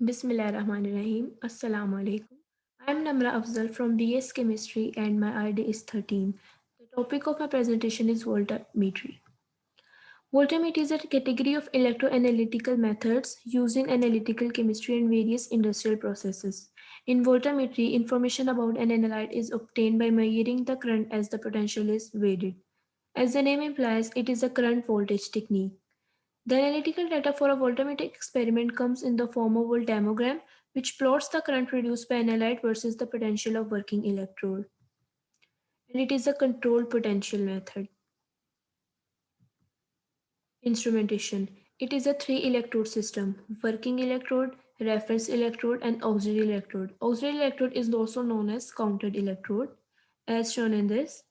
Bismillahirrahmanirrahim. Assalamu alaikum. I am Namra Afzal from BS Chemistry and my ID is 13. The topic of my presentation is voltammetry. Voltammetry is a category of electroanalytical methods used in analytical chemistry and various industrial processes. In voltammetry, information about an analyte is obtained by measuring the current as the potential is varied. As the name implies, it is a current voltage technique. The analytical data for a voltammetric experiment comes in the form of voltammogram, which plots the current produced by analyte versus the potential of working electrode. And it is a controlled potential method. Instrumentation. It is a three electrode system: working electrode, reference electrode, and auxiliary electrode. Auxiliary electrode is also known as counted electrode, as shown in this.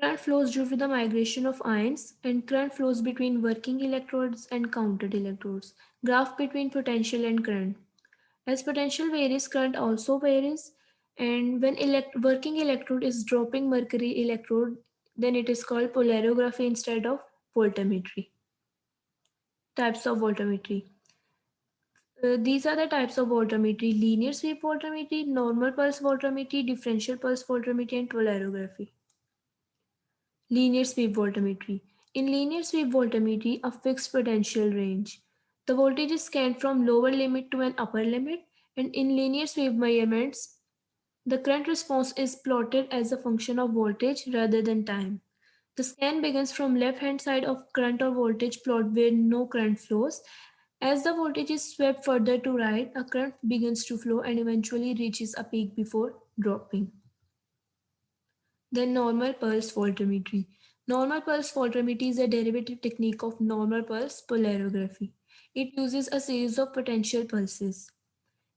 Current flows due to the migration of ions, and current flows between working electrodes and counted electrodes. Graph between potential and current. As potential varies, current also varies. And when working electrode is dropping mercury electrode, then it is called polarography instead of voltammetry. Types of voltammetry. These are the types of voltammetry: linear sweep voltammetry, normal pulse voltammetry, differential pulse voltammetry, and polarography. Linear sweep voltammetry. In linear sweep voltammetry, a fixed potential range. The voltage is scanned from lower limit to an upper limit, and in linear sweep measurements, the current response is plotted as a function of voltage rather than time. The scan begins from left-hand side of current or voltage plot where no current flows. As the voltage is swept further to right, a current begins to flow and eventually reaches a peak before dropping. Then normal pulse voltammetry. Normal pulse voltammetry is a derivative technique of normal pulse polarography. It uses a series of potential pulses.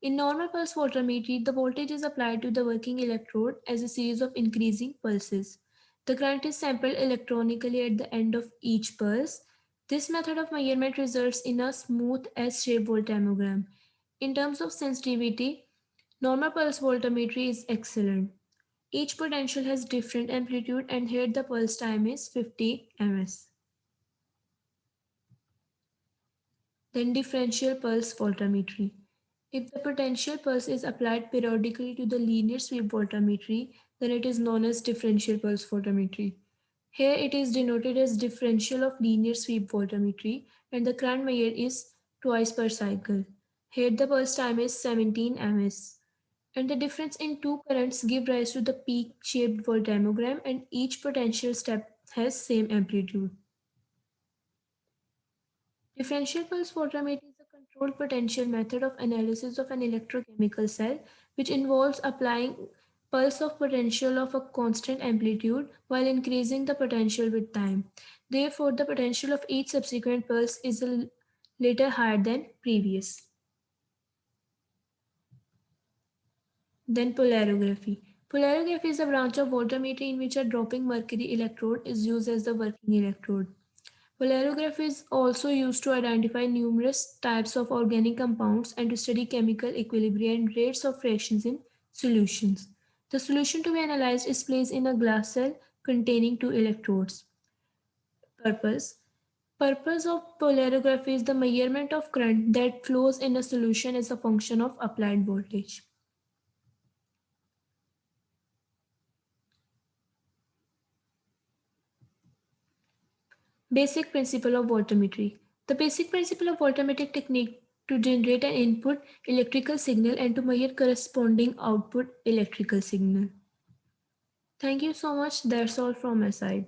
In normal pulse voltammetry, the voltage is applied to the working electrode as a series of increasing pulses. The current is sampled electronically at the end of each pulse. This method of measurement results in a smooth S-shaped voltammogram. In terms of sensitivity, normal pulse voltammetry is excellent. Each potential has different amplitude and here the pulse time is 50 ms. Then differential pulse voltammetry. If the potential pulse is applied periodically to the linear sweep voltammetry, then it is known as differential pulse voltammetry. Here it is denoted as differential of linear sweep voltammetry and the current measured is twice per cycle. Here the pulse time is 17 ms. And the difference in two currents give rise to the peak-shaped voltammogram and each potential step has same amplitude. Differential pulse voltammetry is a controlled potential method of analysis of an electrochemical cell which involves applying pulse of potential of a constant amplitude while increasing the potential with time. Therefore, the potential of each subsequent pulse is a little higher than previous. Then polarography. Polarography is a branch of voltammetry in which a dropping mercury electrode is used as the working electrode. Polarography is also used to identify numerous types of organic compounds and to study chemical equilibrium and rates of reactions in solutions. The solution to be analyzed is placed in a glass cell containing two electrodes. Purpose. Purpose of polarography is the measurement of current that flows in a solution as a function of applied voltage. Basic principle of voltammetry. The basic principle of voltammetric technique to generate an input electrical signal and to measure corresponding output electrical signal. Thank you so much. That's all from my side.